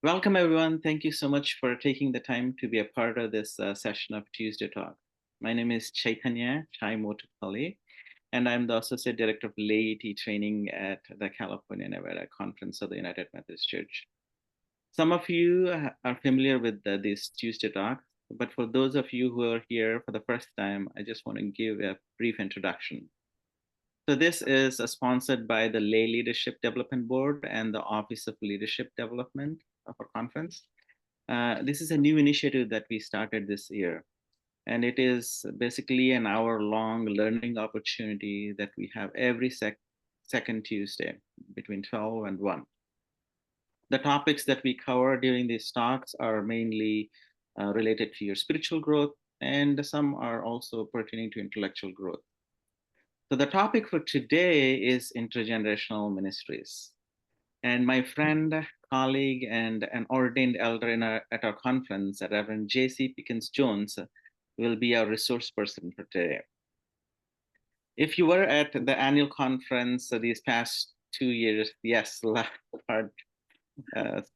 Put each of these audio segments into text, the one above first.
Welcome, everyone. Thank you so much for taking the time to be a part of this session of Tuesday Talk. My name is Chaitanya Chai Motupalli, and I'm the Associate Director of Laity Training at the California Nevada Conference of the United Methodist Church. Some of you are familiar with this Tuesday Talk, but for those of you who are here for the first time, I just want to give a brief introduction. So this is sponsored by the Lay Leadership Development Board and the Office of Leadership Development of our conference. This is a new initiative that we started this year, and it is basically an hour-long learning opportunity that we have every second Tuesday between 12 and 1. The topics that we cover during these talks are mainly related to your spiritual growth, and some are also pertaining to intellectual growth. So the topic for today is intergenerational ministries. And my friend, colleague, and an ordained elder at our conference, Reverend Jacey Pickens-Jones, will be our resource person for today. If you were at the annual conference these past 2 years, yes, hard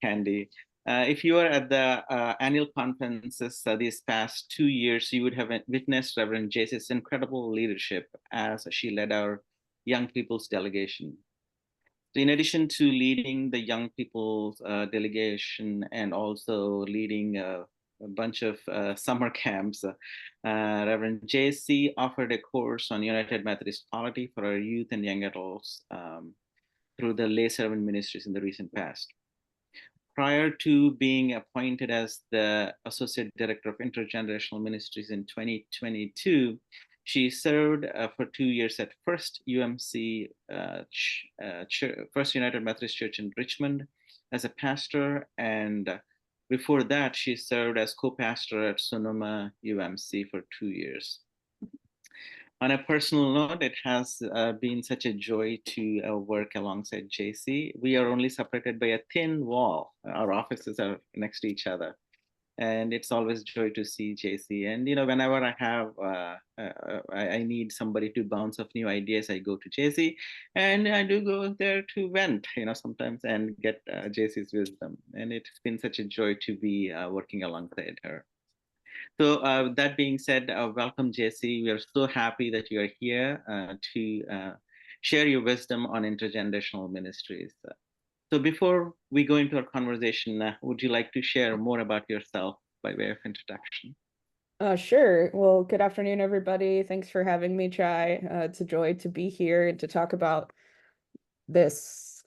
candy. If you were at the annual conferences these past 2 years, you would have witnessed Reverend Jacey's incredible leadership as she led our young people's delegation. So in addition to leading the young people's delegation and also leading a bunch of summer camps, Reverend Jacey offered a course on United Methodist polity for our youth and young adults through the lay servant ministries in the recent past. Prior to being appointed as the Associate Director of Intergenerational Ministries in 2022, she served for 2 years at First UMC, First United Methodist Church in Richmond as a pastor. And before that, she served as co-pastor at Sonoma UMC for 2 years. On a personal note, it has been such a joy to work alongside Jacey. We are only separated by a thin wall. Our offices are next to each other. And it's always joy to see Jacey. And, whenever I have, I need somebody to bounce off new ideas, I go to Jacey. And I do go there to vent, sometimes and get Jacey's wisdom. And it's been such a joy to be working alongside her. So that being said, welcome, Jacey. We are so happy that you are here to share your wisdom on intergenerational ministries. So before we go into our conversation, would you like to share more about yourself by way of introduction? Sure. Well, good afternoon, everybody. Thanks for having me, Chai. It's a joy to be here and to talk about this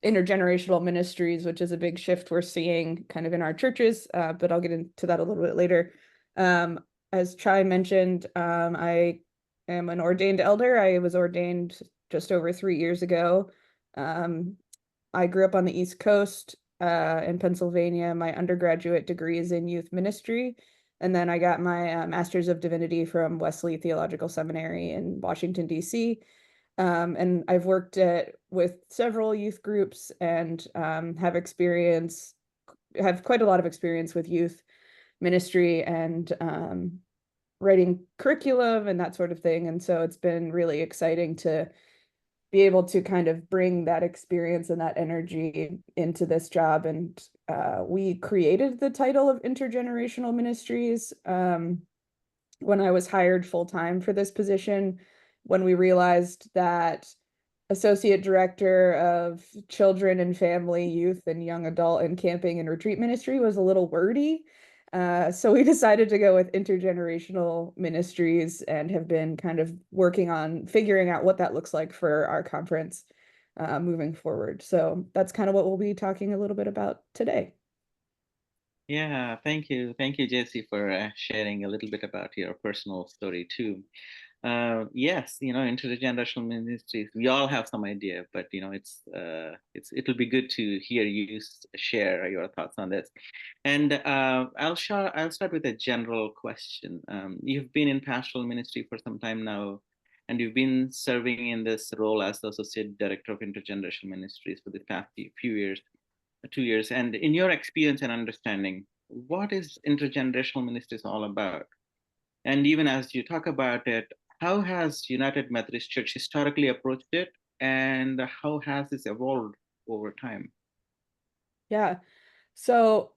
intergenerational ministries, which is a big shift we're seeing kind of in our churches, but I'll get into that a little bit later. As Chai mentioned, I am an ordained elder. I was ordained just over 3 years ago. I grew up on the East Coast in Pennsylvania. My undergraduate degree is in youth ministry. And then I got my Master's of Divinity from Wesley Theological Seminary in Washington, D.C. And I've worked with several youth groups and have quite a lot of experience with youth ministry and writing curriculum and that sort of thing. And so it's been really exciting to be able to kind of bring that experience and that energy into this job. And we created the title of Intergenerational Ministries when I was hired full-time for this position, when we realized that Associate Director of Children and Family, Youth and Young Adult and Camping and Retreat Ministry was a little wordy. So we decided to go with intergenerational ministries and have been kind of working on figuring out what that looks like for our conference moving forward. So that's kind of what we'll be talking a little bit about today. Yeah, thank you. Thank you, Jacey, for sharing a little bit about your personal story too. Yes, intergenerational ministries, we all have some idea, but it'll be good to hear you share your thoughts on this. And I'll start with a general question. You've been in pastoral ministry for some time now, and you've been serving in this role as the Associate Director of Intergenerational Ministries for the past few years, 2 years. And in your experience and understanding, what is intergenerational ministries all about? And even as you talk about it, how has United Methodist Church historically approached it, and how has this evolved over time? Yeah. So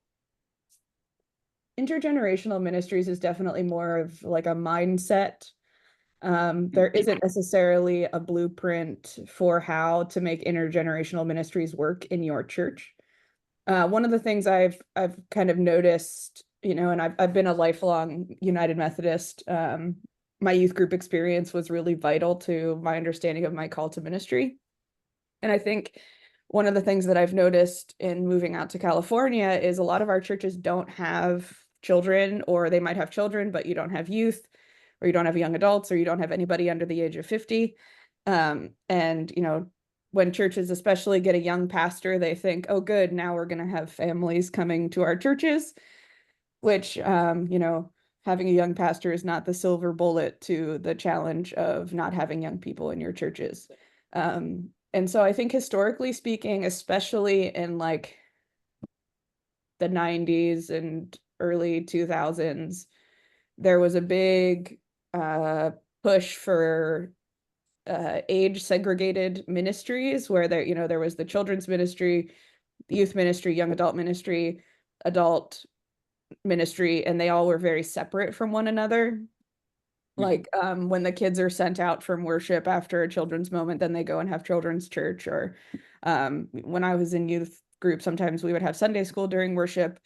intergenerational ministries is definitely more of like a mindset. There isn't necessarily a blueprint for how to make intergenerational ministries work in your church. One of the things I've kind of noticed, and I've been a lifelong United Methodist. My youth group experience was really vital to my understanding of my call to ministry. And I think one of the things that I've noticed in moving out to California is a lot of our churches don't have children, or they might have children, but you don't have youth, or you don't have young adults, or you don't have anybody under the age of 50. And, when churches especially get a young pastor, they think, oh, good, now we're going to have families coming to our churches, which, having a young pastor is not the silver bullet to the challenge of not having young people in your churches. And so I think historically speaking, especially in like the 90s and early 2000s, there was a big push for age segregated ministries where there was the children's ministry, youth ministry, young adult ministry, adult ministry, and they all were very separate from one another. Like when the kids are sent out from worship after a children's moment, then they go and have children's church. Or when I was in youth group, sometimes we would have Sunday school during worship.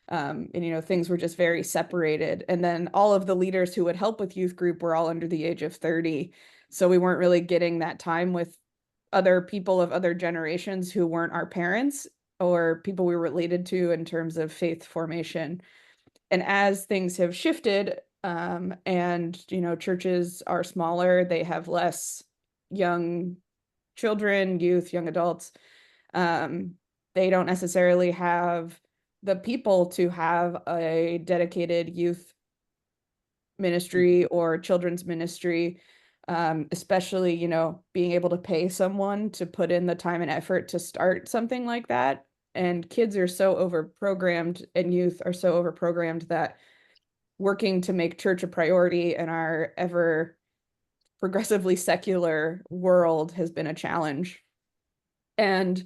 And things were just very separated. And then all of the leaders who would help with youth group were all under the age of 30. So we weren't really getting that time with other people of other generations who weren't our parents or people we were related to in terms of faith formation. And as things have shifted, and churches are smaller, they have less young children, youth, young adults. They don't necessarily have the people to have a dedicated youth ministry or children's ministry, especially, being able to pay someone to put in the time and effort to start something like that. And kids are so overprogrammed and youth are so overprogrammed that working to make church a priority in our ever progressively secular world has been a challenge. And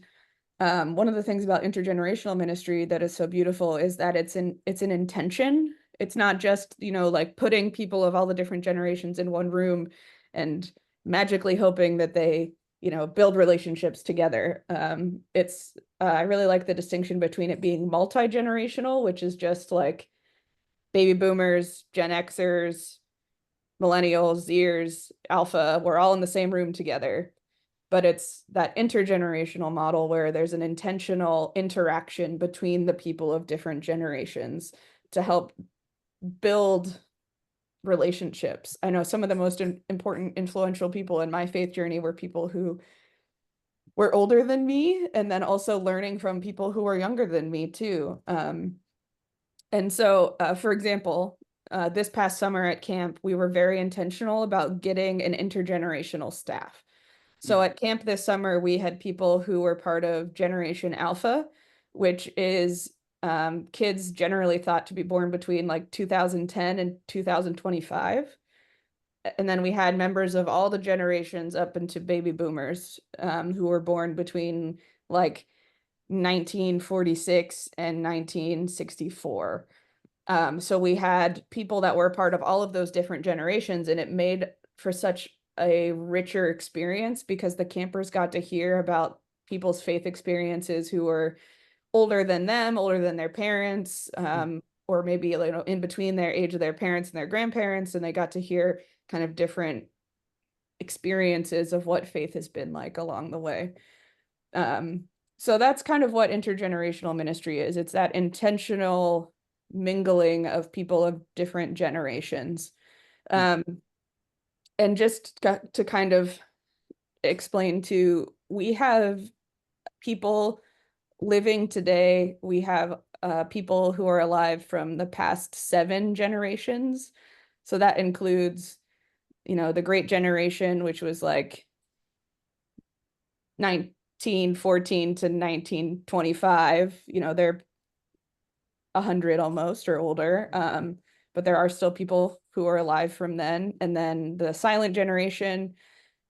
one of the things about intergenerational ministry that is so beautiful is that it's an intention. It's not just, like putting people of all the different generations in one room and magically hoping that they, build relationships together. I really like the distinction between it being multi-generational, which is just like baby boomers, Gen Xers, millennials, Zers, alpha, we're all in the same room together. But it's that intergenerational model where there's an intentional interaction between the people of different generations to help build relationships. I know some of the most important, influential people in my faith journey were people who were older than me, and then also learning from people who were younger than me too. And so, for example, this past summer at camp, we were very intentional about getting an intergenerational staff. So at camp this summer, we had people who were part of Generation Alpha, which is kids generally thought to be born between like 2010 and 2025. And then we had members of all the generations up into baby boomers who were born between like 1946 and 1964. So we had people that were part of all of those different generations, and it made for such a richer experience because the campers got to hear about people's faith experiences who were older than them, older than their parents, or maybe in between their age of their parents and their grandparents, and they got to hear kind of different experiences of what faith has been like along the way. So that's kind of what intergenerational ministry is. It's that intentional mingling of people of different generations. And just to kind of explain too, we have people living today. We have people who are alive from the past 7 generations. So that includes, the Great Generation, which was like 1914 to 1925. They're 100 almost or older. But there are still people who are alive from then. And then the silent generation,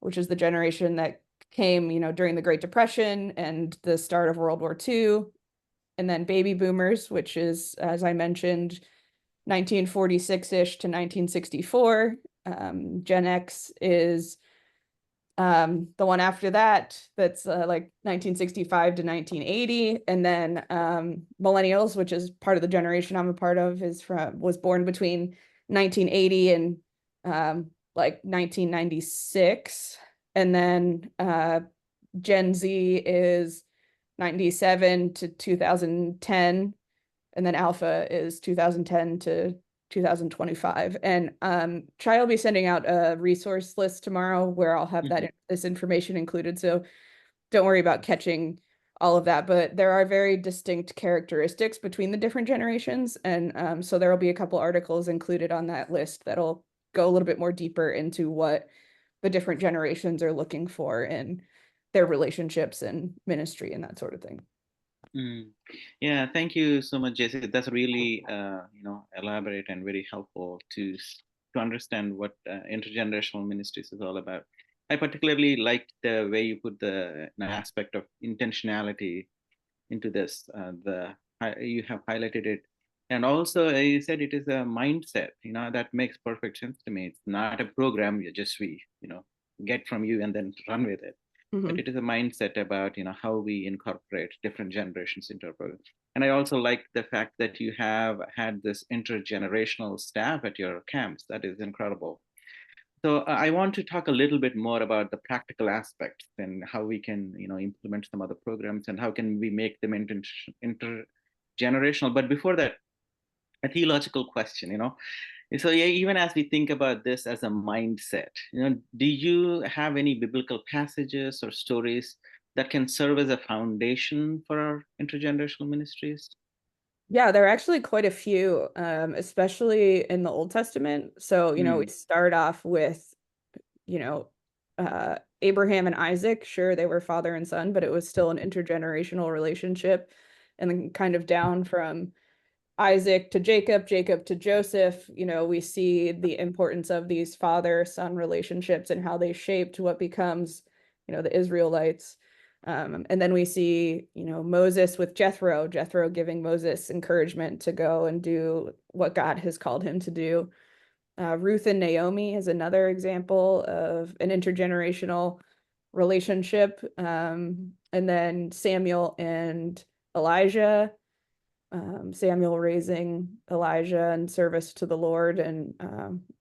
which is the generation that came, during the Great Depression and the start of World War II. and then baby boomers, which is, as I mentioned, 1946-ish to 1964. Gen X is the one after that, that's like 1965 to 1980. And then millennials, which is part of the generation I'm a part of, was born between 1980 and like 1996. And then Gen Z is 97 to 2010, and then Alpha is 2010 to 2025. And Chai will be sending out a resource list tomorrow where I'll have this information included. So don't worry about catching all of that, but there are very distinct characteristics between the different generations. And so there will be a couple articles included on that list that'll go a little bit more deeper into what the different generations are looking for in their relationships and ministry and that sort of thing. Mm. Yeah, thank you so much, Jesse. That's really, elaborate and very helpful to understand what intergenerational ministries is all about. I particularly like the way you put the aspect of intentionality into this. You have highlighted it, and also you said it is a mindset. That makes perfect sense to me. It's not a program you just get from you and then run with it, but it is a mindset about how we incorporate different generations into our program. And I also like the fact that you have had this intergenerational staff at your camps. That is incredible. So I want to talk a little bit more about the practical aspects and how we can, implement some other programs and how can we make them intergenerational. But before that, a theological question, So yeah, even as we think about this as a mindset, do you have any biblical passages or stories that can serve as a foundation for our intergenerational ministries? Yeah, there are actually quite a few, especially in the Old Testament. So, we start off with, you know, Abraham and Isaac. Sure, they were father and son, but it was still an intergenerational relationship. And then kind of down from Isaac to Jacob, Jacob to Joseph, we see the importance of these father-son relationships and how they shaped what becomes, the Israelites. And then we see, Moses with Jethro, Jethro giving Moses encouragement to go and do what God has called him to do. Ruth and Naomi is another example of an intergenerational relationship. And then Samuel and Elijah, Samuel raising Elijah in service to the Lord and,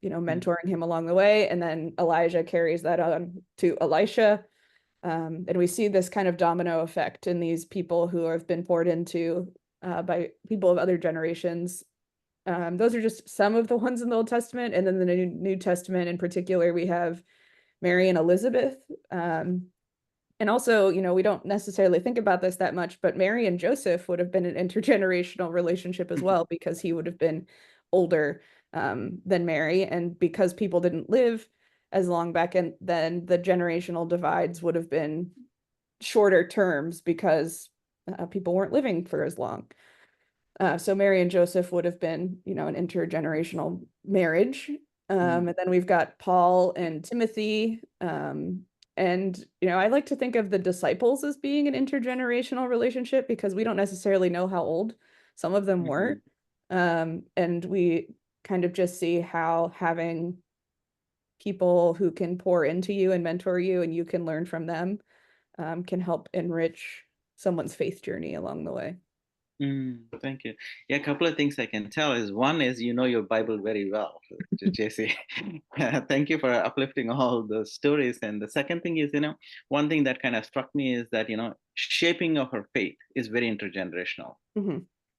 mentoring him along the way. And then Elijah carries that on to Elisha. And we see this kind of domino effect in these people who have been poured into by people of other generations. Those are just some of the ones in the Old Testament. And then the New Testament in particular, we have Mary and Elizabeth. And also, we don't necessarily think about this that much, but Mary and Joseph would have been an intergenerational relationship as well, because he would have been older than Mary. And because people didn't live as long back then, the generational divides would have been shorter terms because people weren't living for as long. So Mary and Joseph would have been, an intergenerational marriage. And then we've got Paul and Timothy. And, I like to think of the disciples as being an intergenerational relationship because we don't necessarily know how old some of them were. And we kind of just see how having people who can pour into you and mentor you and you can learn from them can help enrich someone's faith journey along the way. Thank you. Yeah, a couple of things I can tell is one is you know your Bible very well, JC. Thank you for uplifting all those stories. And the second thing is, one thing that kind of struck me is that, shaping of our faith is very intergenerational.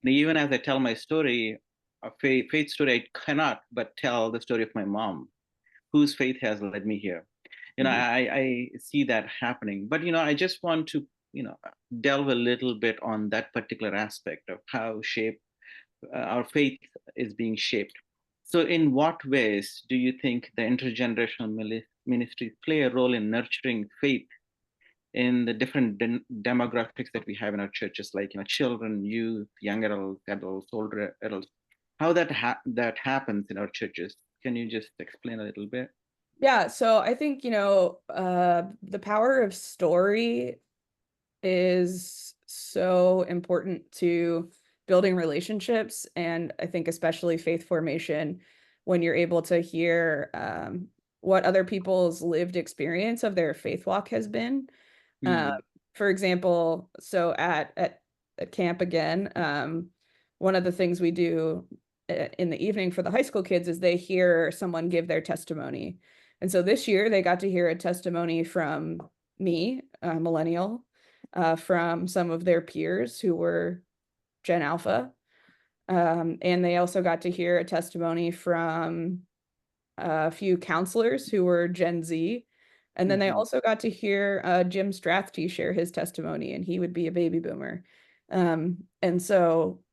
Even as I tell my story, a faith story, I cannot but tell the story of my mom, whose faith has led me here. I see that happening. But, I just want to delve a little bit on that particular aspect of how our faith is being shaped. So in what ways do you think the intergenerational ministries play a role in nurturing faith in the different demographics that we have in our churches, like children, youth, young adults, older adults? How that happens in our churches? Can you just explain a little bit? Yeah, so I think, the power of story is so important to building relationships, and I think especially faith formation when you're able to hear what other people's lived experience of their faith walk has been. Uh, Mm, for example, so at camp again, one of the things we do in the evening for the high school kids is they hear someone give their testimony. And so this year they got to hear a testimony from me, a millennial, from some of their peers who were Gen Alpha. And they also got to hear a testimony from a few counselors who were Gen Z. And then they mhm, also got to hear Jim Strathty share his testimony, and he would be a baby boomer. And so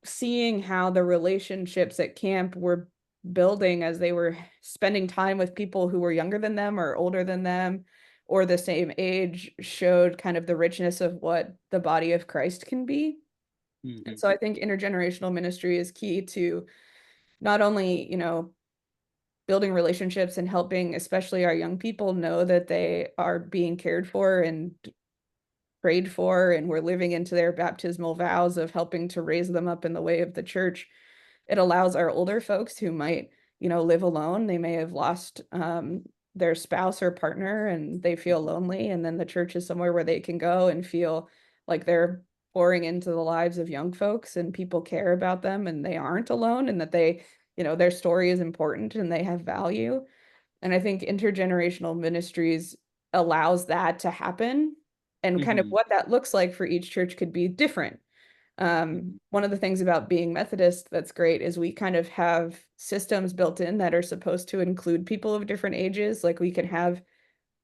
seeing how the relationships at camp were building as they were spending time with people who were younger than them or older than them or the same age showed kind of the richness of what the body of Christ can be. And mhm, so I think intergenerational ministry is key to not only, building relationships and helping especially our young people know that they are being cared for and prayed for, and we're living into their baptismal vows of helping to raise them up in the way of the church. It allows our older folks who might, live alone. They may have lost their spouse or partner and they feel lonely. And then the church is somewhere where they can go and feel like they're pouring into the lives of young folks and people care about them and they aren't alone and that they, their story is important and they have value. And I think intergenerational ministries allows that to happen. And kind of mhm, what that looks like for each church could be different. mhm, One of the things about being Methodist that's great is we kind of have systems built in that are supposed to include people of different ages. Like we can have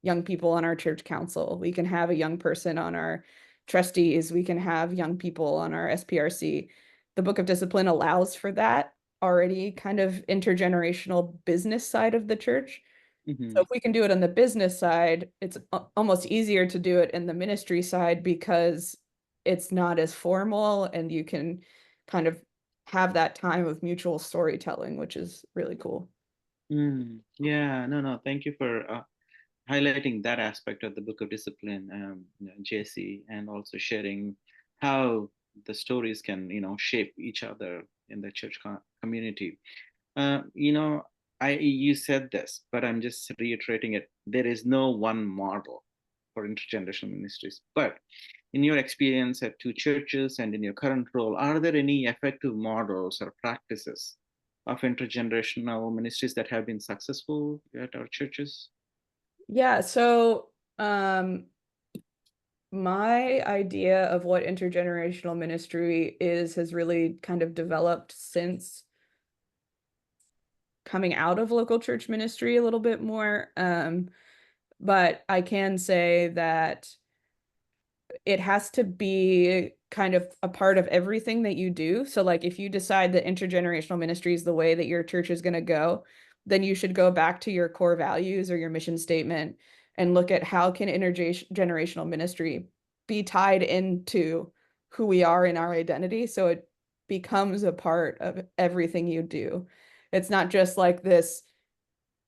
young people on our church council, we can have a young person on our trustees, we can have young people on our SPRC. The Book of Discipline allows for that already kind of intergenerational business side of the church. So mhm. if we can do it on the business side, it's almost easier to do it in the ministry side because it's not as formal and you can kind of have that time of mutual storytelling, which is really cool. Yeah, no, thank you for highlighting that aspect of the Book of Discipline, Jesse, and also sharing how the stories can, shape each other in the church community. You know, you said this, but I'm just reiterating it. There is no one model for intergenerational ministries. But in your experience at two churches and in your current role, are there any effective models or practices of intergenerational ministries that have been successful at our churches? Yeah, so my idea of what intergenerational ministry is has really kind of developed since coming out of local church ministry a little bit more. But I can say that it has to be kind of a part of everything that you do. So, like, if you decide that intergenerational ministry is the way that your church is going to go, then you should go back to your core values or your mission statement and look at how can intergenerational ministry be tied into who we are in our identity so it becomes a part of everything you do. It's not just like this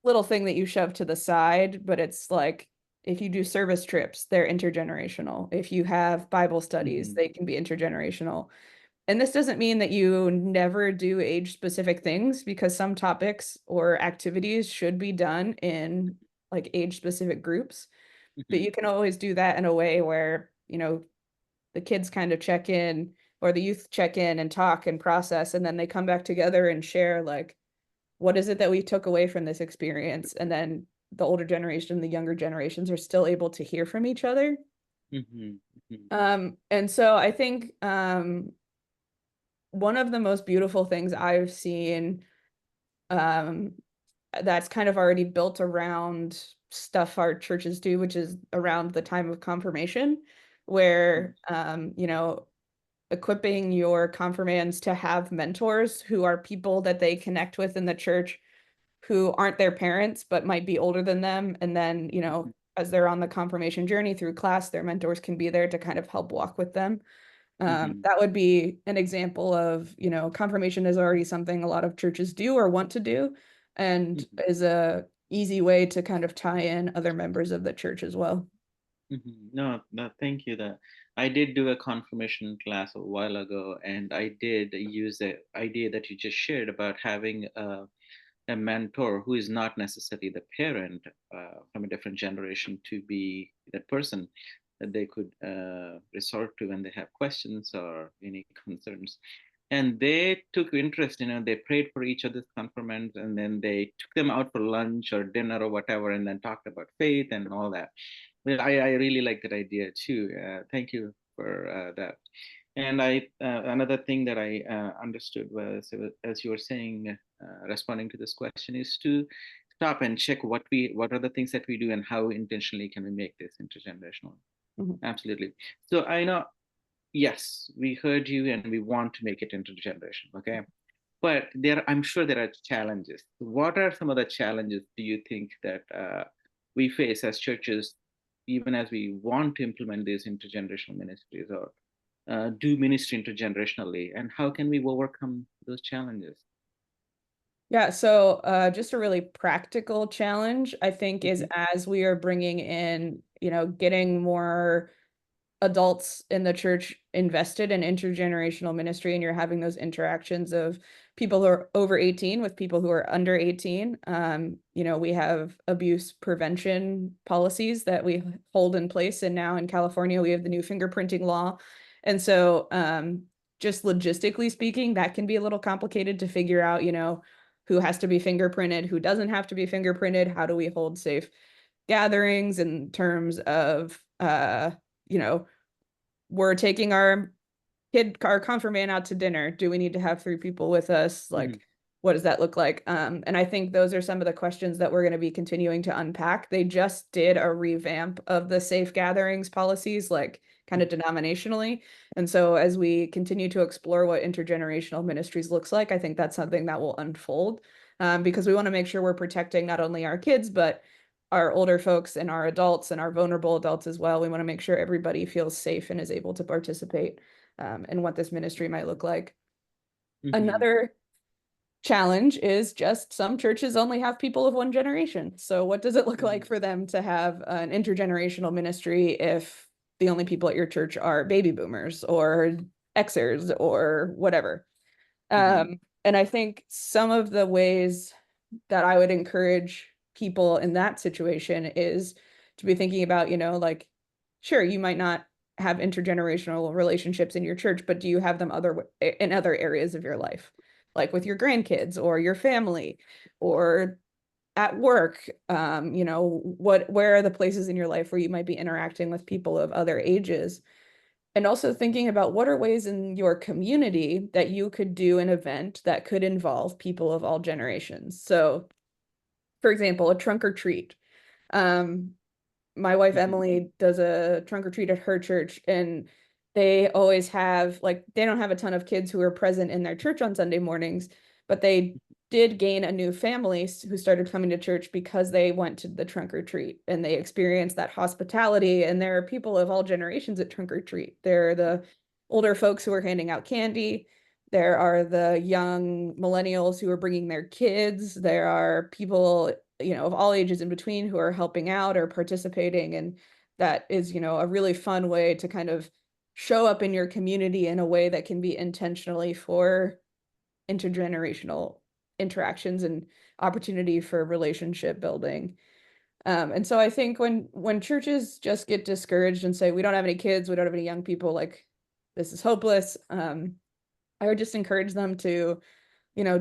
little thing that you shove to the side, but it's like if you do service trips, they're intergenerational. If you have Bible studies, Mm-hmm, they can be intergenerational. And this doesn't mean that you never do age specific things because some topics or activities should be done in like age specific groups, but mm-hmm, you can always do that in a way where, the kids kind of check in or the youth check in and talk and process, and then they come back together and share like what is it that we took away from this experience? And then the older generation, the younger generations are still able to hear from each other. mm-hmm, mm-hmm, And so I think one of the most beautiful things I've seen um, that's kind of already built around stuff our churches do, which is around the time of confirmation, where, equipping your confirmands to have mentors who are people that they connect with in the church who aren't their parents but might be older than them. And then, as they're on the confirmation journey through class, their mentors can be there to kind of help walk with them. mm-hmm, That would be an example of, confirmation is already something a lot of churches do or want to do, and mm-hmm. is a easy way to kind of tie in other members of the church as well. No, no, thank you. That I did do a confirmation class a while ago, and I did use the idea that you just shared about having a mentor who is not necessarily the parent from a different generation to be that person that they could resort to when they have questions or any concerns. And they took interest, they prayed for each other's confirmants, and then they took them out for lunch or dinner or whatever, and then talked about faith and all that. Well, I really like that idea too. Thank you for that. And another thing that I understood was, as you were saying, responding to this question, is to stop and check what are the things that we do and how intentionally can we make this intergenerational. Mhm. Absolutely. So I know, yes, we heard you and we want to make it intergenerational. Okay, but I'm sure there are challenges. What are some of the challenges do you think that we face as churches, even as we want to implement these intergenerational ministries or do ministry intergenerationally, and how can we overcome those challenges? Yeah, so just a really practical challenge, I think, is Mhm, as we are bringing in, getting more adults in the church invested in intergenerational ministry, and you're having those interactions of people who are over 18 with people who are under 18. We have abuse prevention policies that we hold in place, and now in California we have the new fingerprinting law. And so just logistically speaking, that can be a little complicated to figure out, who has to be fingerprinted, who doesn't have to be fingerprinted, how do we hold safe gatherings in terms of you know we're taking our confirmand out to dinner. Do we need to have three people with us? mhm, Like, what does that look like? And I think those are some of the questions that we're going to be continuing to unpack. They just did a revamp of the safe gatherings policies, like kind of denominationally. And so as we continue to explore what intergenerational ministries looks like, I think that's something that will unfold, because we want to make sure we're protecting not only our kids, but our older folks and our adults and our vulnerable adults as well. We want to make sure everybody feels safe and is able to participate, and what this ministry might look like. mhm, Another challenge is just some churches only have people of one generation. So, what does it look like mhm, for them to have an intergenerational ministry if the only people at your church are baby boomers or Xers or whatever? mhm, And I think some of the ways that I would encourage people in that situation is to be thinking about, like, sure, you might not have intergenerational relationships in your church, but do you have them in other areas of your life, like with your grandkids or your family or at work? Where are the places in your life where you might be interacting with people of other ages? And also thinking about what are ways in your community that you could do an event that could involve people of all generations. So, for example, a trunk or treat. Um, my wife mhm, Emily does a trunk or treat at her church, and they always have, like, they don't have a ton of kids who are present in their church on Sunday mornings, but they did gain a new family who started coming to church because they went to the trunk or treat and they experienced that hospitality. And there are people of all generations at trunk or treat. There are the older folks who are handing out candy. There are the young millennials who are bringing their kids. There are people, of all ages in between who are helping out or participating. And that is, a really fun way to kind of show up in your community in a way that can be intentionally for intergenerational interactions and opportunity for relationship building. And so I think when churches just get discouraged and say, we don't have any kids, we don't have any young people, like, this is hopeless, I would just encourage them to,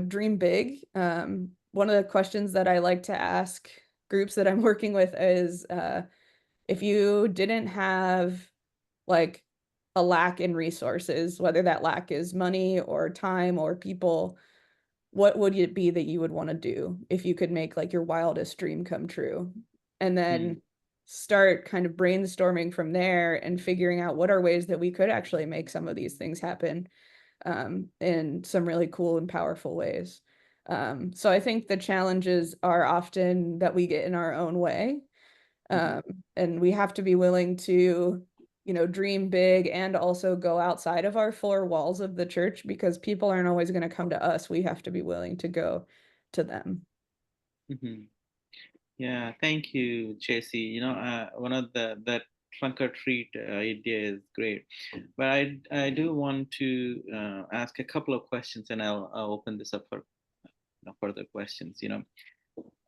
dream big. One of the questions that I like to ask groups that I'm working with is, if you didn't have, like, a lack in resources, whether that lack is money or time or people, what would it be that you would want to do if you could make, like, your wildest dream come true? And mhm, then start kind of brainstorming from there and figuring out what are ways that we could actually make some of these things happen, in some really cool and powerful ways. So I think the challenges are often that we get in our own way. mhm. Um, and we have to be willing to, dream big and also go outside of our four walls of the church, because people aren't always going to come to us. We have to be willing to go to them. Yeah, thank you, Jesse. One of the that trunk or treat idea is great. But I do want to ask a couple of questions, and I'll open this up for further questions.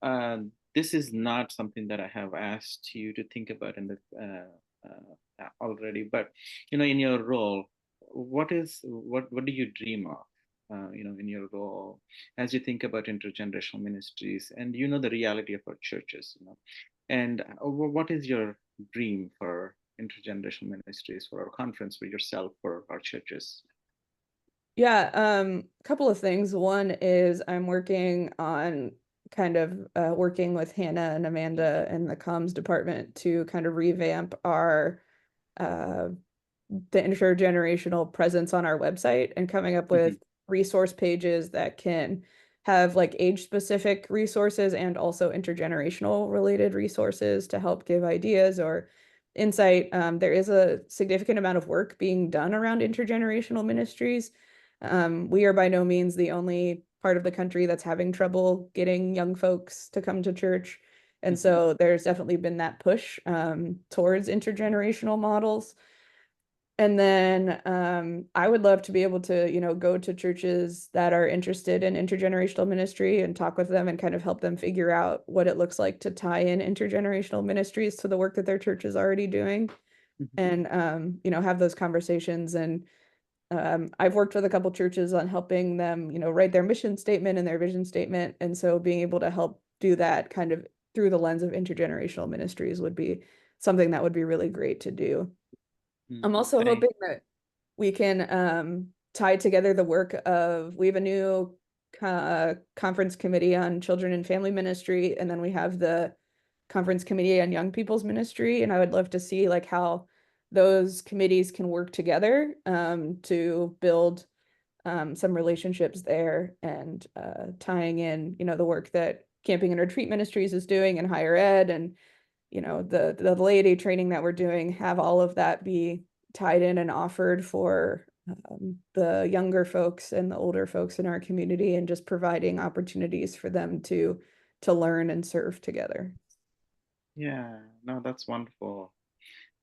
Uh, this is not something that I have asked you to think about in the already, but in your role, what do you dream of? In your role, as you think about intergenerational ministries, and the reality of our churches, and what is your dream for intergenerational ministries, for our conference, for yourself, for our churches? Yeah, a couple of things. One is I'm working on kind of working with Hannah and Amanda in the comms department to kind of revamp our uh, the intergenerational presence on our website and coming up Hmm. with resource pages that can have like age specific resources and also intergenerational related resources to help give ideas or insight. There is a significant amount of work being done around intergenerational ministries. We are by no means the only part of the country that's having trouble getting young folks to come to church. And Hmm. so there's definitely been that push towards intergenerational models. And then I would love to be able to, go to churches that are interested in intergenerational ministry and talk with them and kind of help them figure out what it looks like to tie in intergenerational ministries to the work that their church is already doing Hmm. and, have those conversations. And I've worked with a couple churches on helping them, write their mission statement and their vision statement. And so being able to help do that kind of through the lens of intergenerational ministries would be something that would be really great to do. I'm also Thank. hoping that we can tie together the work of, we have a new conference committee on children and family ministry, and then we have the conference committee on young people's ministry. And I would love to see like how those committees can work together to build some relationships there and tying in, the work that Camping and Retreat Ministries is doing in higher ed and the laity training that we're doing, have all of that be tied in and offered for the younger folks and the older folks in our community, and just providing opportunities for them to learn and serve together. Yeah, no, that's wonderful.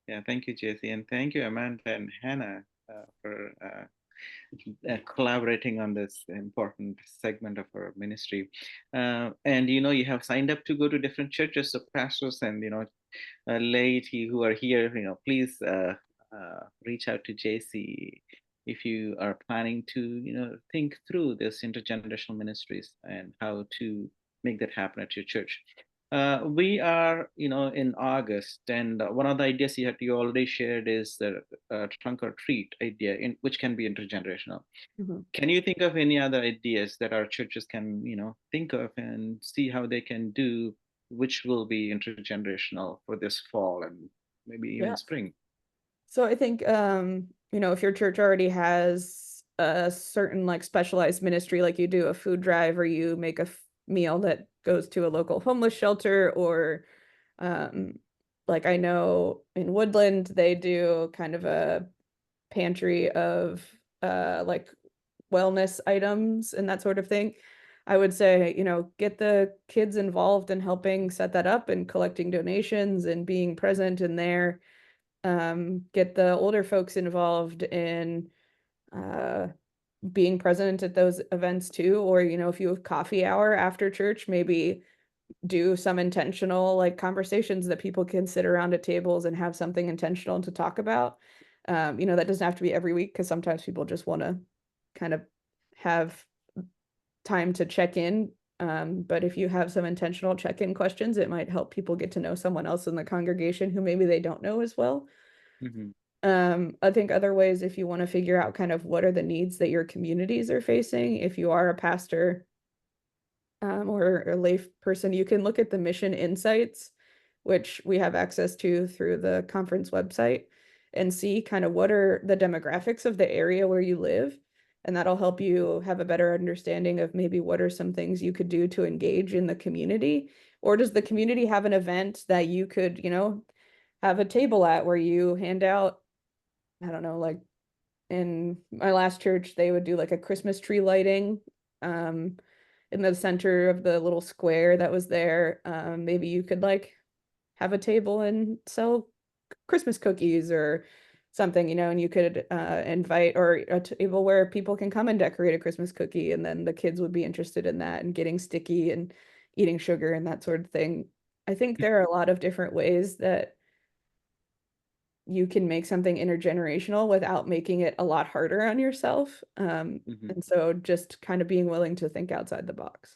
Yeah, thank you, Jesse, and thank you, Amanda and Hannah, for collaborating on this important segment of our ministry. And you have signed up to go to different churches, so pastors and laity who are here, please reach out to Jesse if you are planning to think through this intergenerational ministries and how to make that happen at your church. We are, in August, and one of the ideas you already shared is the trunk or treat idea, which can be intergenerational. Mhm. Can you think of any other ideas that our churches can, think of and see how they can do, which will be intergenerational for this fall and maybe even Yeah. spring? So I think if your church already has a certain like specialized ministry, like you do a food drive or you make a meal that goes to a local homeless shelter, or um like I know in Woodland they do kind of a pantry of like wellness items and that sort of thing. I would say, get the kids involved in helping set that up and collecting donations and being present in there. Get the older folks involved in uh, being present at those events too. Or, if you have coffee hour after church, maybe do some intentional like conversations that people can sit around at tables and have something intentional to talk about. That doesn't have to be every week because sometimes people just want to kind of have time to check in. But if you have some intentional check-in questions, it might help people get to know someone else in the congregation who maybe they don't know as well. Hmm. I think other ways, if you want to figure out kind of what are the needs that your communities are facing, if you are a pastor or a lay person, you can look at the mission insights, which we have access to through the conference website, and see kind of what are the demographics of the area where you live. And that'll help you have a better understanding of maybe what are some things you could do to engage in the community. Or does the community have an event that you could, have a table at where you hand out, I don't know, like in my last church, they would do like a Christmas tree lighting um, in the center of the little square that was there. Maybe you could like have a table and sell Christmas cookies or something, and you could invite or a table where people can come and decorate a Christmas cookie, and then the kids would be interested in that and getting sticky and eating sugar and that sort of thing. I think there are a lot of different ways that you can make something intergenerational without making it a lot harder on yourself. And so just kind of being willing to think outside the box.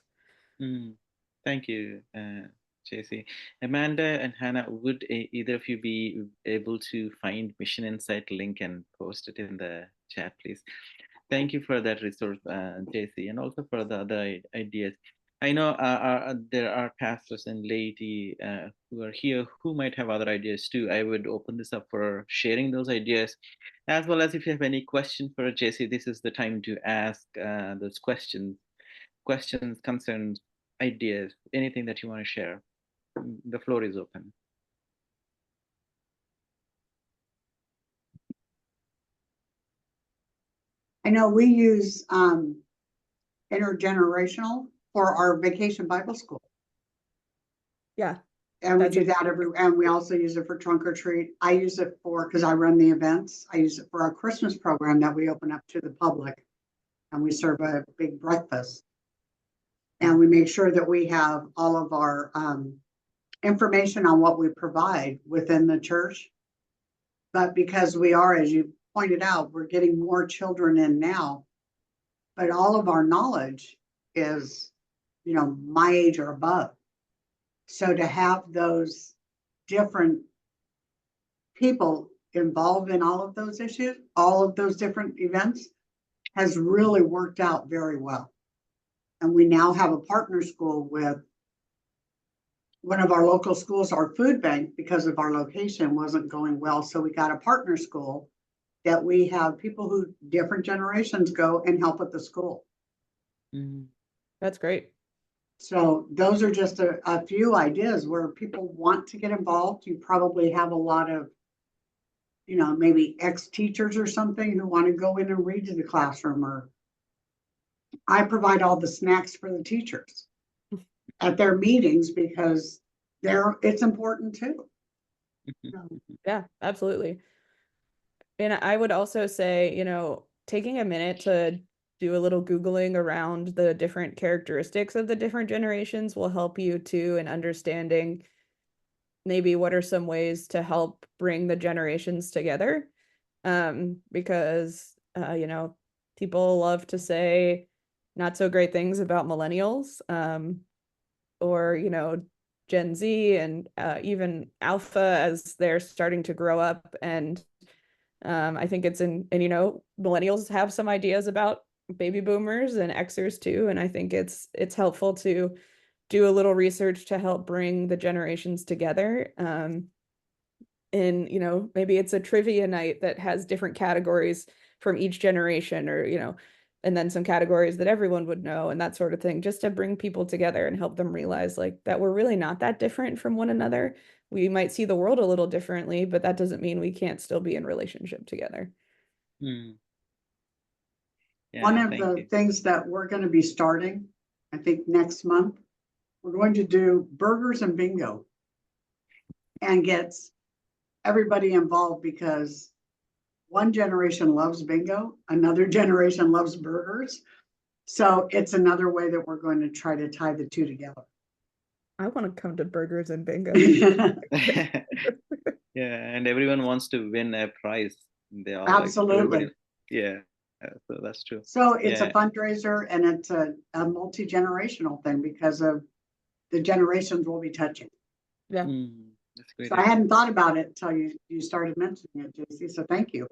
Thank you, Jacey. Amanda and Hannah, would either of you be able to find Mission Insight link and post it in the chat, please? Thank you for that resource, Jacey, and also for the other ideas. I know there are pastors and laity who are here who might have other ideas too. I would open this up for sharing those ideas, as well as if you have any question for Jacey, this is the time to ask those questions, concerns, ideas, anything that you want to share. The floor is open. I know we use intergenerational for our vacation Bible school. Yeah. And we do that and we also use it for trunk or treat. I use it because I run the events. I use it for our Christmas program that we open up to the public, and we serve a big breakfast. And we make sure that we have all of our information on what we provide within the church. But because we are, as you pointed out, we're getting more children in now, but all of our knowledge is, my age or above. So to have those different people involved in all of those issues, all of those different events, has really worked out very well. And we now have a partner school with one of our local schools. Our food bank, because of our location, wasn't going well. So we got a partner school that we have people who different generations go and help at the school. That's great. So those are just a few ideas where people want to get involved. You probably have a lot of, maybe ex-teachers or something who want to go in and read to the classroom, or I provide all the snacks for the teachers at their meetings because it's important too. Yeah, absolutely. And I would also say, taking a minute to do a little Googling around the different characteristics of the different generations will help you too in understanding maybe what are some ways to help bring the generations together. Because, people love to say not so great things about millennials, or, Gen Z and even Alpha as they're starting to grow up. And I think millennials have some ideas about baby boomers and Xers too. And I think it's helpful to do a little research to help bring the generations together. And, maybe it's a trivia night that has different categories from each generation, or, and then some categories that everyone would know and that sort of thing, just to bring people together and help them realize that we're really not that different from one another. We might see the world a little differently, but that doesn't mean we can't still be in relationship together. Yeah, one of the things that we're going to be starting, I think next month, we're going to do burgers and bingo and get everybody involved, because one generation loves bingo, another generation loves burgers. So it's another way that we're going to try to tie the two together. I want to come to burgers and bingo. Yeah, and everyone wants to win a prize. They all absolutely. So that's true. So it's a fundraiser, and it's a multi-generational thing because of the generations we'll be touching. Yeah. That's great. So I hadn't thought about it until you started mentioning it, Jacey. So thank you.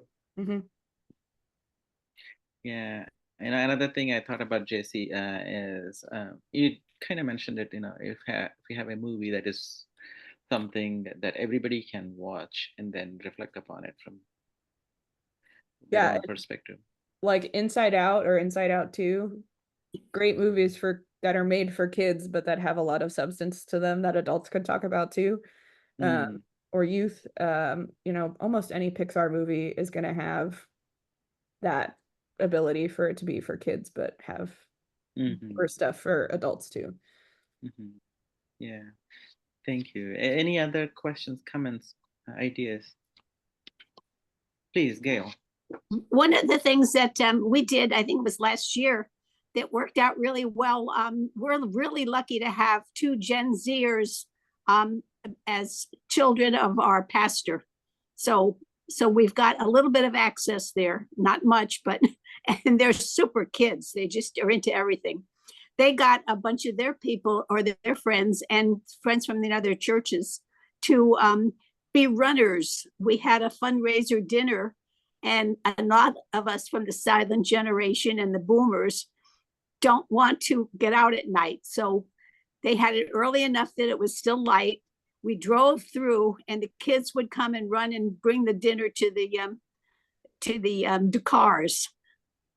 Yeah. And another thing I thought about, Jacey, is you kind of mentioned it, if we have a movie that is something that everybody can watch and then reflect upon it from their own perspective. Like Inside Out or Inside Out 2, great movies that are made for kids, but that have a lot of substance to them that adults could talk about too. Or youth. Almost any Pixar movie is going to have that ability for it to be for kids, but have for stuff for adults too. Yeah. Thank you. Any other questions, comments, ideas? Please, Gail. One of the things that we did, I think it was last year, that worked out really well. We're really lucky to have 2 Gen Zers as children of our pastor. So we've got a little bit of access there, not much, but and they're super kids. They just are into everything. They got a bunch of their people or their friends and friends from the other churches to be runners. We had a fundraiser dinner, and a lot of us from the silent generation and the boomers don't want to get out at night. So they had it early enough that it was still light. We drove through, and the kids would come and run and bring the dinner to the cars.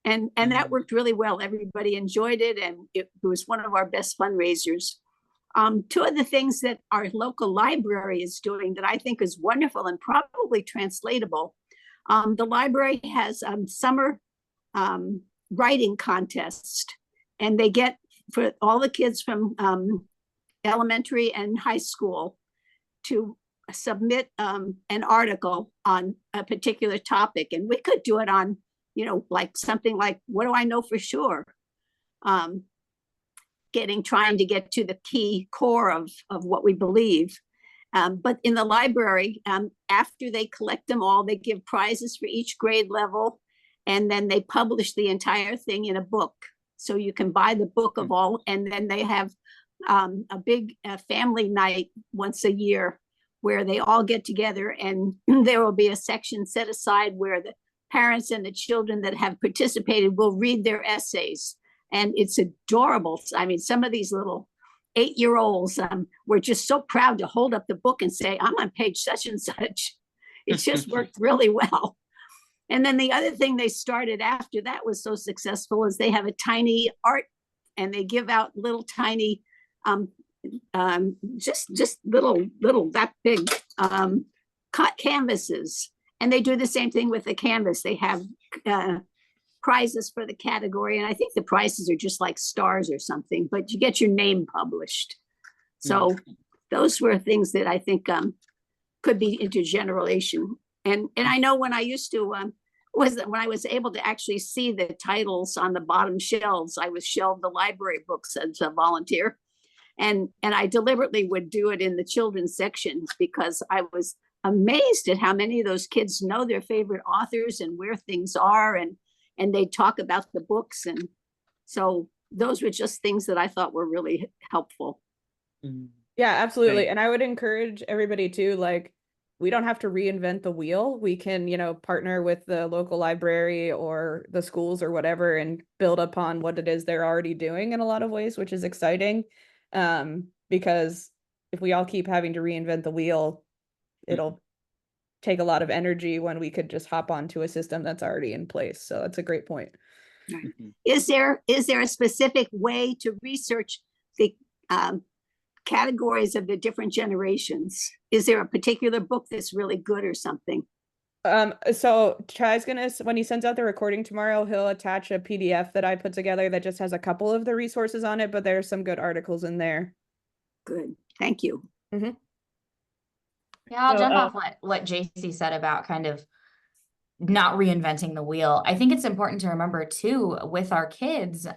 And that worked really well. Everybody enjoyed it, and it was one of our best fundraisers. 2 of the things that our local library is doing that I think is wonderful and probably translatable. The library has summer writing contest, and they get for all the kids from elementary and high school to submit an article on a particular topic. And we could do it on, like something like, what do I know for sure? Trying to get to the key core of what we believe. But in the library, after they collect them all, they give prizes for each grade level, and then they publish the entire thing in a book. So you can buy the book of all, and then they have a big family night once a year where they all get together, and there will be a section set aside where the parents and the children that have participated will read their essays. And it's adorable. I mean, some of these little 8-year-olds were just so proud to hold up the book and say, I'm on page such and such. It just worked really well. And then the other thing they started after that was so successful is they have a tiny art, and they give out little tiny, just little that big canvases. And they do the same thing with the canvas. They have prizes for the category, and I think the prizes are just like stars or something, but you get your name published. So those were things that I think could be intergeneration. And I know when I used to when I was able to actually see the titles on the bottom shelves, I was shelved the library books as a volunteer, and I deliberately would do it in the children's sections because I was amazed at how many of those kids know their favorite authors and where things are, and they talk about the books. And so those were just things that I thought were really helpful. Yeah, absolutely. And I would encourage everybody to, like, we don't have to reinvent the wheel. We can, partner with the local library or the schools or whatever and build upon what it is they're already doing in a lot of ways, which is exciting. Because if we all keep having to reinvent the wheel, it'll take a lot of energy when we could just hop onto a system that's already in place. So that's a great point. Is there a specific way to research the categories of the different generations? Is there a particular book that's really good or something? So Chai's when he sends out the recording tomorrow, he'll attach a PDF that I put together that just has a couple of the resources on it, but there's some good articles in there. Good, thank you. Yeah, I'll jump off what Jacey said about kind of not reinventing the wheel. I think it's important to remember too, with our kids,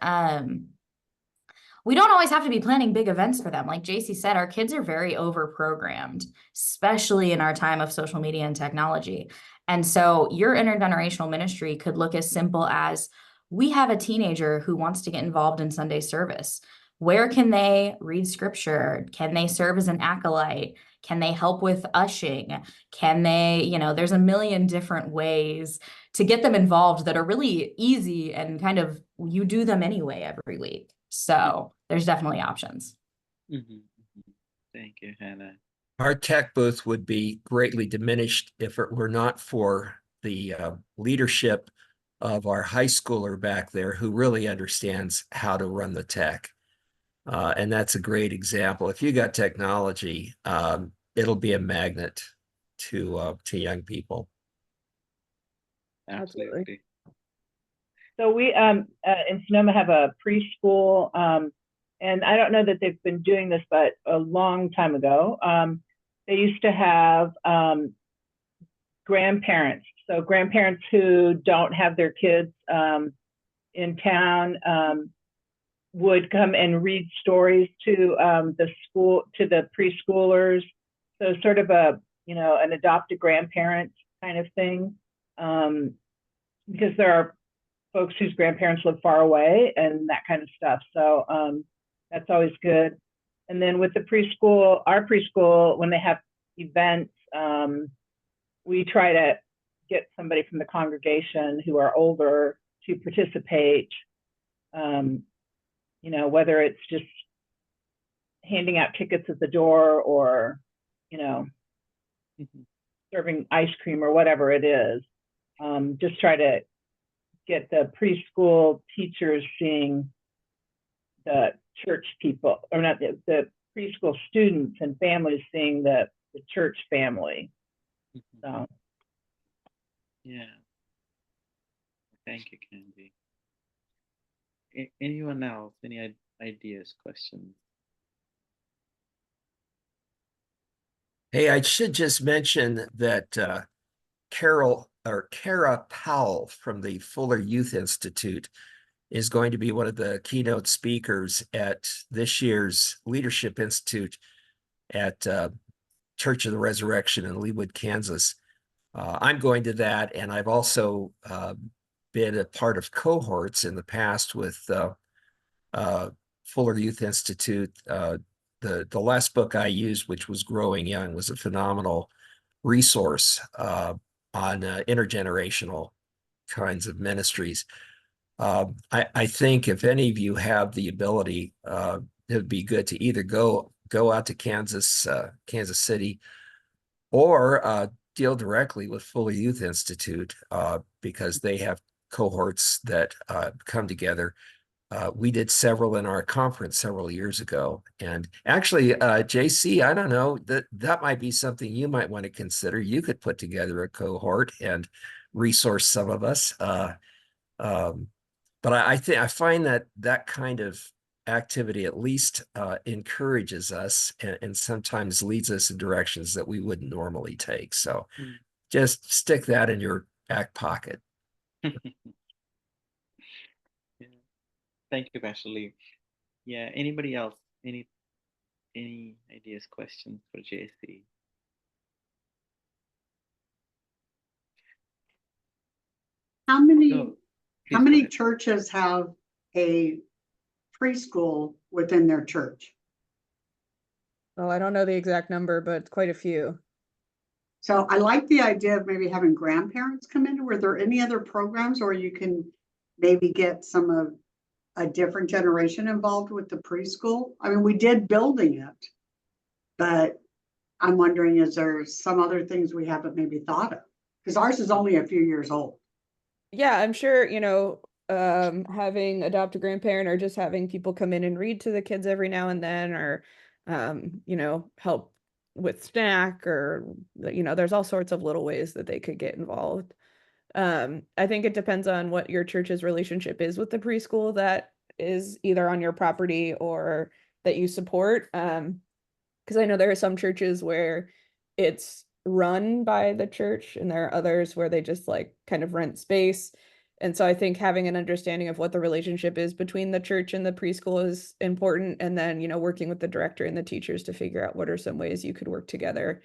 we don't always have to be planning big events for them. Like Jacey said, our kids are very over-programmed, especially in our time of social media and technology. And so your intergenerational ministry could look as simple as, we have a teenager who wants to get involved in Sunday service. Where can they read scripture? Can they serve as an acolyte? Can they help with ushing? Can they, there's a million different ways to get them involved that are really easy and kind of, you do them anyway every week. So there's definitely options. Thank you, Hannah. Our tech booth would be greatly diminished if it were not for the leadership of our high schooler back there who really understands how to run the tech. And that's a great example. If you got technology, it'll be a magnet to young people. Absolutely. So we in Sonoma have a preschool, and I don't know that they've been doing this, but a long time ago, they used to have grandparents. So grandparents who don't have their kids in town would come and read stories to the preschoolers. So sort of an adopted grandparent kind of thing, because there are folks whose grandparents live far away and that kind of stuff. So that's always good. And then with the preschool, our preschool, when they have events, we try to get somebody from the congregation who are older to participate, whether it's just handing out tickets at the door or, serving ice cream or whatever it is. Just try to get the preschool teachers seeing the church people, or not the preschool students and families seeing the church family. So yeah, thank you, Candy. Anyone else? Any ideas, questions? Hey, I should just mention that Kara Powell from the Fuller Youth Institute is going to be one of the keynote speakers at this year's Leadership Institute at Church of the Resurrection in Leawood, Kansas. I'm going to that, and I've also been a part of cohorts in the past with Fuller Youth Institute. The last book I used, which was Growing Young, was a phenomenal resource on intergenerational kinds of ministries. I think if any of you have the ability, it would be good to either go out to Kansas City, or deal directly with Fuller Youth Institute, because they have cohorts that come together. We did several in our conference several years ago. And actually, JC, I don't know, that might be something you might want to consider. You could put together a cohort and resource some of us. But I find that kind of activity at least encourages us and sometimes leads us in directions that we wouldn't normally take. So just stick that in your back pocket. Thank you, Pastor Lee. Yeah, anybody else? Any ideas, questions for JC? How many ahead. churches have a preschool within their church? Well, I don't know the exact number, but quite a few. So I like the idea of maybe having grandparents come in. Were there any other programs, or you can maybe get some of a different generation involved with the preschool? I mean, we did building it, but I'm wondering, is there some other things we haven't maybe thought of? Because ours is only a few years old. Yeah, I'm sure, having adopt a grandparent or just having people come in and read to the kids every now and then, or, help with snack, or, there's all sorts of little ways that they could get involved. I think it depends on what your church's relationship is with the preschool that is either on your property or that you support. Because I know there are some churches where it's run by the church, and there are others where they just kind of rent space. And so I think having an understanding of what the relationship is between the church and the preschool is important. And then, working with the director and the teachers to figure out what are some ways you could work together,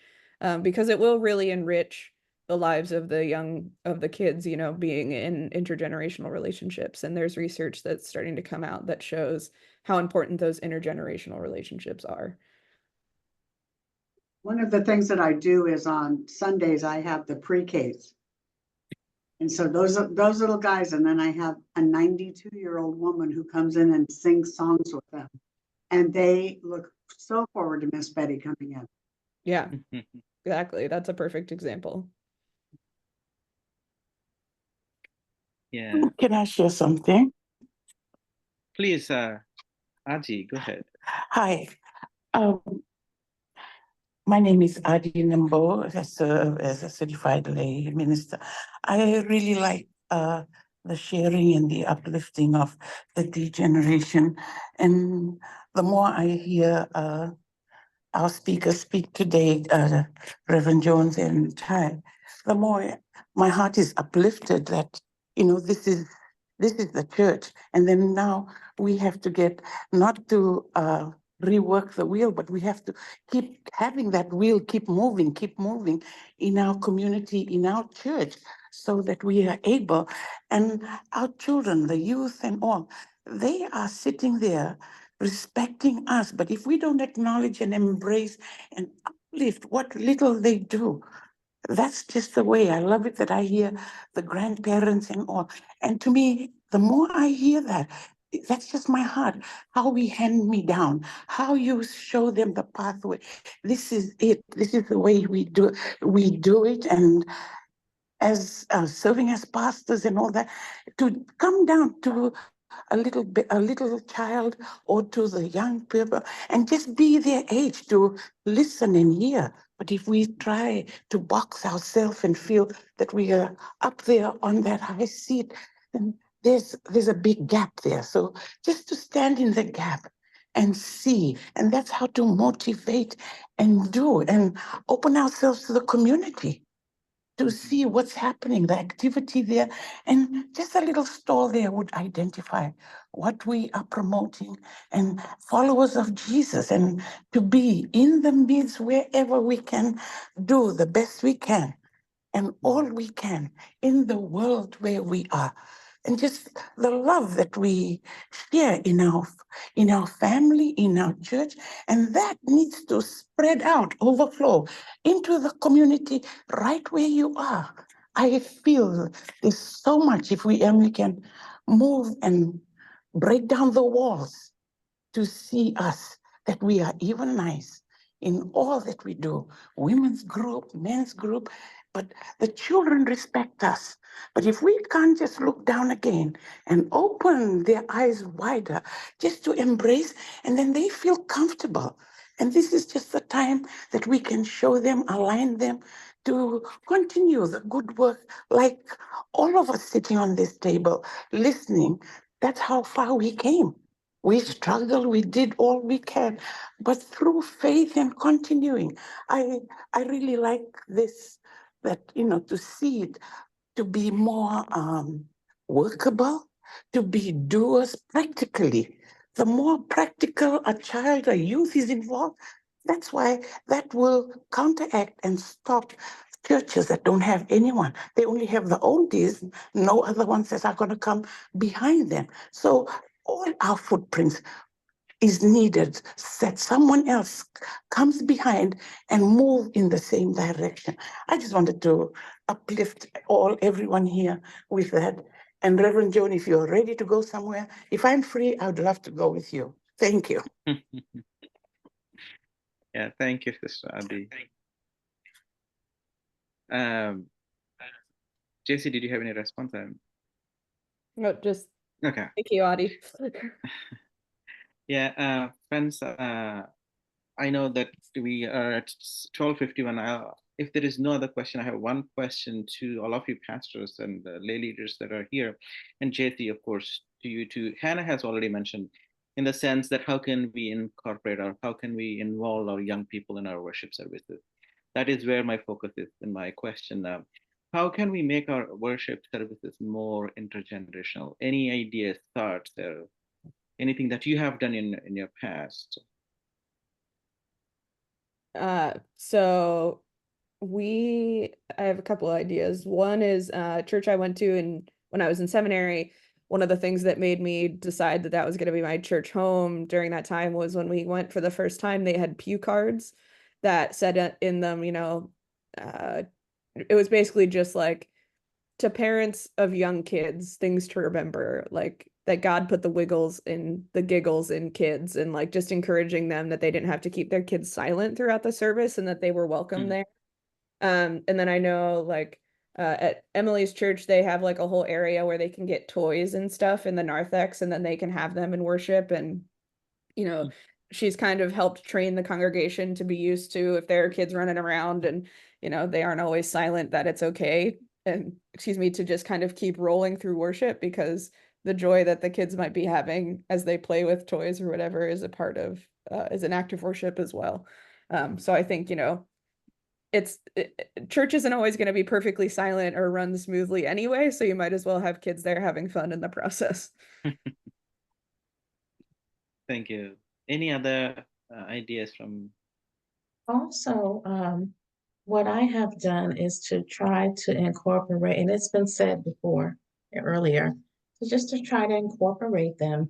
because it will really enrich the lives of the kids, being in intergenerational relationships. And there's research that's starting to come out that shows how important those intergenerational relationships are. One of the things that I do is on Sundays, I have the pre-Ks. And so those little guys, and then I have a 92-year-old woman who comes in and sings songs with them. And they look so forward to Miss Betty coming in. Yeah, exactly. That's a perfect example. Yeah. Can I share something? Please, Aji, go ahead. Hi. My name is Adi Nambo. I serve as a certified lay minister. I really like the sharing and the uplifting of the degeneration. And the more I hear our speakers speak today, Reverend Jones and Ty, the more my heart is uplifted that, you know, this is the church. And then now we have to get not to rework the wheel, but we have to keep having that wheel keep moving in our community, in our church, so that we are able, and our children, the youth and all, they are sitting there respecting us. But if we don't acknowledge and embrace and uplift what little they do, that's just the way. I love it that I hear the grandparents and all. And to me, the more I hear that, that's just my heart. How we hand me down, how you show them the pathway. This is it. This is the way we do it. And as serving as pastors and all that, to come down to a little child or to the young people and just be their age to listen and hear. But if we try to box ourselves and feel that we are up there on that high seat, then there's a big gap there. So just to stand in the gap and see, and that's how to motivate and do and open ourselves to the community to see what's happening, the activity there, and just a little stall there would identify what we are promoting, and followers of Jesus, and to be in the midst wherever we can do the best we can and all we can in the world where we are. And just the love that we share in our family, in our church, and that needs to spread out, overflow into the community right where you are. I feel there's so much if we only can move and break down the walls to see us, that we are even nice in all that we do, women's group, men's group, but the children respect us. But if we can't just look down again and open their eyes wider, just to embrace, and then they feel comfortable. And this is just the time that we can show them, align them to continue the good work, like all of us sitting on this table, listening. That's how far we came. We struggled, we did all we can, but through faith and continuing, I really like this, that, you know, to see it, to be more workable, to be doers practically. The more practical a child, a youth is involved, that's why that will counteract and stop churches that don't have anyone. They only have the oldies, no other ones that are going to come behind them. So all our footprints is needed, that someone else comes behind and move in the same direction. I just wanted to uplift everyone here with that. And Reverend Joan, if you're ready to go somewhere, if I'm free, I would love to go with you. Thank you. Yeah, thank you, Sister Adi. Jacey, did you have any response? No, just Okay. thank you, Adi. Yeah, friends, I know that we are at 12:51. If there is no other question, I have one question to all of you pastors and lay leaders that are here, and Jyoti, of course, to you too. Hannah has already mentioned, in the sense that how can we incorporate or how can we involve our young people in our worship services? That is where my focus is in my question now. How can we make our worship services more intergenerational? Any ideas, thoughts, or anything that you have done in your past? So I have a couple of ideas. One is church I went to, and when I was in seminary, one of the things that made me decide that was going to be my church home during that time was when we went for the first time, they had pew cards that said in them, you know, it was basically just like, to parents of young kids, things to remember, like that God put the giggles in kids, and like just encouraging them that they didn't have to keep their kids silent throughout the service and that they were welcome there. And then I know like at Emily's church, they have like a whole area where they can get toys and stuff in the narthex, and then they can have them in worship. And, you know, she's kind of helped train the congregation to be used to, if there are kids running around and, you know, they aren't always silent, that it's okay. And to just kind of keep rolling through worship, because the joy that the kids might be having as they play with toys or whatever is a part of, is an act of worship as well. So I think, you know, church isn't always going to be perfectly silent or run smoothly anyway, so you might as well have kids there having fun in the process. Thank you. Any other ideas from? Also, what I have done is to try to incorporate, and it's been said before earlier, so just to try to incorporate them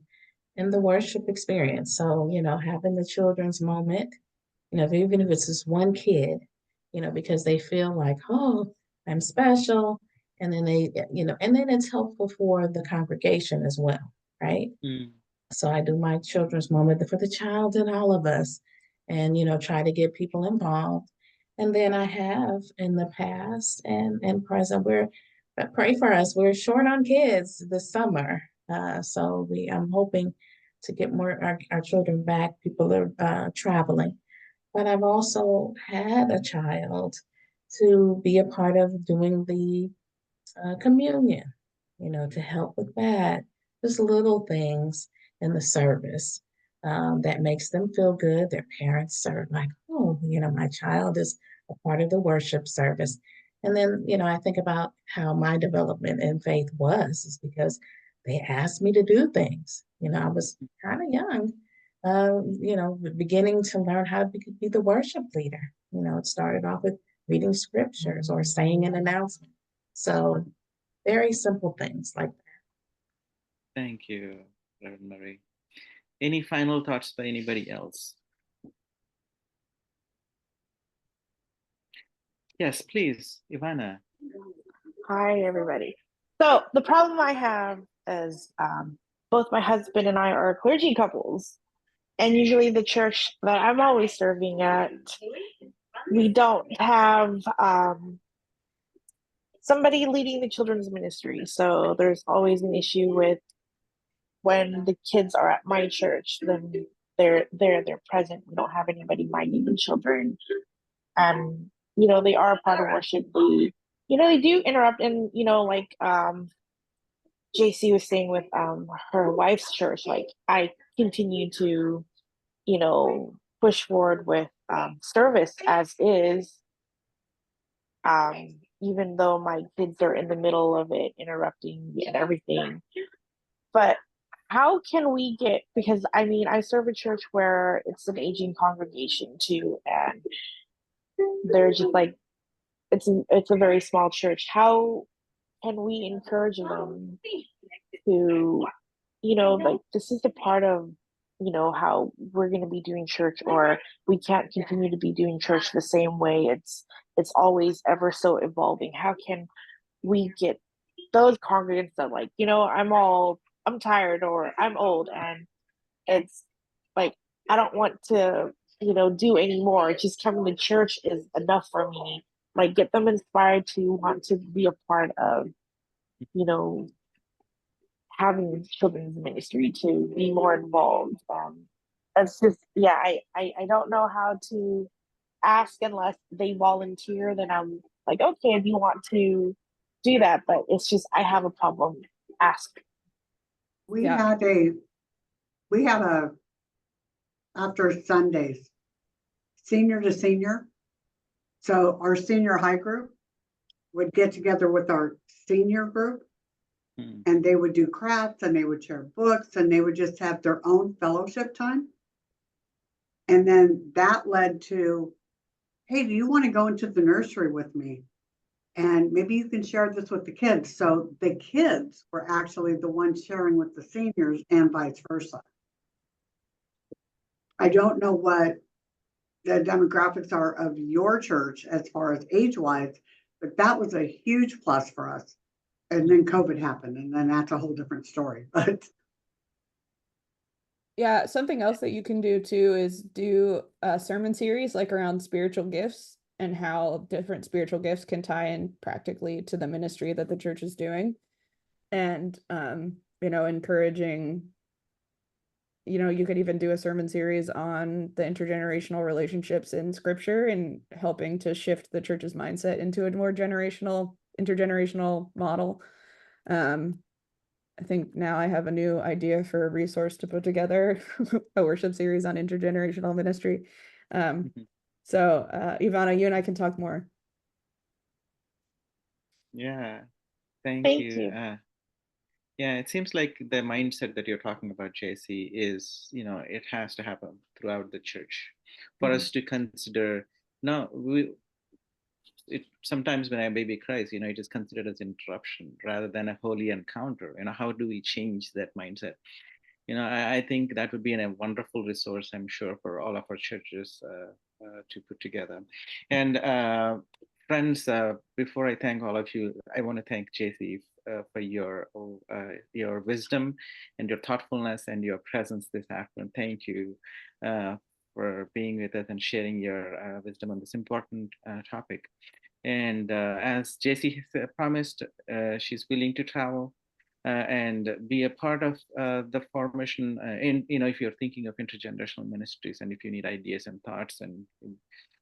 in the worship experience. So, having the children's moment, even if it's just one kid, because they feel like, oh, I'm special. And then and then it's helpful for the congregation as well, right? Mm. So I do my children's moment for the child and all of us, and try to get people involved. And then I have in the past and present, pray for us. We're short on kids this summer, so I'm hoping to get more our children back. People are traveling, but I've also had a child to be a part of doing the communion, to help with that. Just little things in the service that makes them feel good. Their parents are like, oh, my child is a part of the worship service. And then, I think about how my development in faith is because they asked me to do things. I was kind of young, beginning to learn how to be the worship leader. It started off with reading scriptures or saying an announcement. So very simple things like that. Thank you, Reverend Marie. Any final thoughts by anybody else? Yes, please, Ivana. Hi, everybody. So the problem I have is both my husband and I are clergy couples. And usually the church that I'm always serving at, we don't have somebody leading the children's ministry. So there's always an issue with when the kids are at my church, then they're present. We don't have anybody minding the children. And they are a part of worship. They do interrupt, and like JC was saying with her wife's church, like I continue to push forward with service as is, even though my kids are in the middle of it, interrupting and everything. But how can we get, because I serve a church where it's an aging congregation too, and they're just like, it's a very small church. How can we encourage them to, like, this is the part of, how we're going to be doing church, or we can't continue to be doing church the same way. It's always ever so evolving. How can we get those congregants that, like, I'm tired or I'm old, and it's like, I don't want to, do anymore. Just coming to church is enough for me. Like, get them inspired to want to be a part of, having children's ministry, to be more involved. It's just, yeah, I don't know how to ask unless they volunteer. Then I'm like, okay, if you want to do that, but it's just, I have a problem asking. We had a after Sundays, senior to senior. So our senior high group would get together with our senior group, and they would do crafts, and they would share books, and they would just have their own fellowship time. And then that led to, hey, do you want to go into the nursery with me? And maybe you can share this with the kids. So the kids were actually the ones sharing with the seniors and vice versa. I don't know what the demographics are of your church as far as age-wise, but that was a huge plus for us. And then COVID happened, and then that's a whole different story. But yeah, something else that you can do too is do a sermon series like around spiritual gifts and how different spiritual gifts can tie in practically to the ministry that the church is doing. And encouraging, you could even do a sermon series on the intergenerational relationships in scripture and helping to shift the church's mindset into a more intergenerational model. I think now I have a new idea for a resource to put together, a worship series on intergenerational ministry. So Ivana, you and I can talk more. Yeah, thank Thank you. you. Yeah, it seems like the mindset that you're talking about, JC, is, it has to happen throughout the church for us to consider. No, it sometimes when a baby cries, it is considered as interruption rather than a holy encounter. How do we change that mindset? I think that would be a wonderful resource, I'm sure, for all of our churches to put together. And friends, before I thank all of you, I want to thank JC for your wisdom and your thoughtfulness and your presence this afternoon. Thank you for being with us and sharing your wisdom on this important topic. And as JC has promised, she's willing to travel and be a part of the formation. If you're thinking of intergenerational ministries, and if you need ideas and thoughts and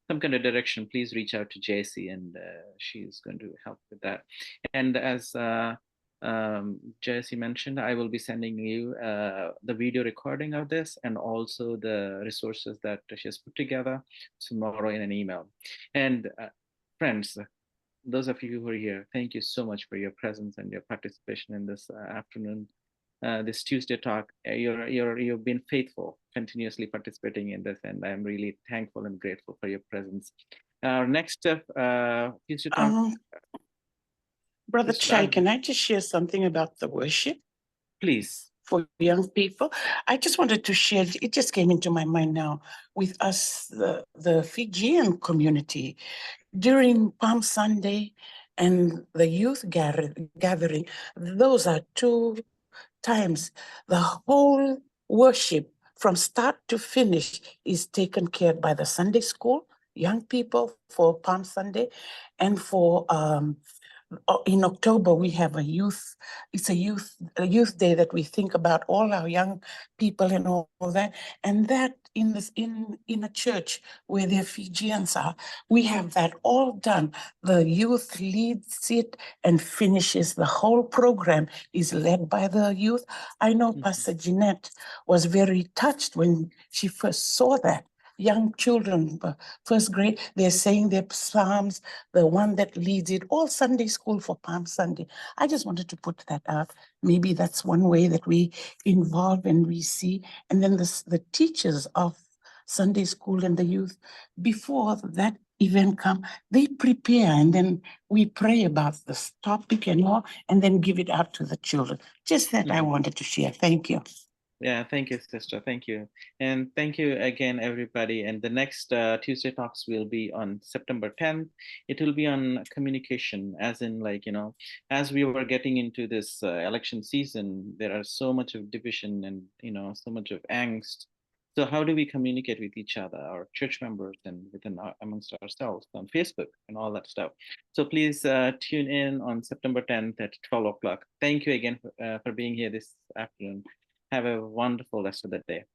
some kind of direction, please reach out to JC, and she's going to help with that. And as JC mentioned, I will be sending you the video recording of this and also the resources that she has put together tomorrow in an email. And friends, those of you who are here, thank you so much for your presence and your participation in this afternoon, this Tuesday talk. You've been faithful, continuously participating in this, and I'm really thankful and grateful for your presence. Our next Tuesday talk. Brother Chai, can I just share something about the worship? Please. For young people, I just wanted to share, it just came into my mind now, with us, the Fijian community, during Palm Sunday and the youth gathering, those are 2 times the whole worship from start to finish is taken care by the Sunday school, young people for Palm Sunday, and for in October, we have a youth day that we think about all our young people and all that. And that in a church where the Fijians are, we have that all done. The youth leads it and finishes. The whole program is led by the youth. I know Pastor Jeanette was very touched when she first saw that. Young children, first grade, they're saying their psalms, the one that leads it, all Sunday school for Palm Sunday. I just wanted to put that out. Maybe that's one way that we involve and we see. And then the teachers of Sunday school and the youth, before that event come, they prepare and then we pray about this topic and all, and then give it out to the children. Just that I wanted to share. Thank you. Yeah, thank you, sister. Thank you. And thank you again, everybody. And the next Tuesday talks will be on September 10th. It will be on communication, as in, as we were getting into this election season, there are so much of division and, so much of angst. So how do we communicate with each other, our church members, and amongst ourselves on Facebook and all that stuff? So please tune in on September 10th at 12 o'clock. Thank you again for being here this afternoon. Have a wonderful rest of the day.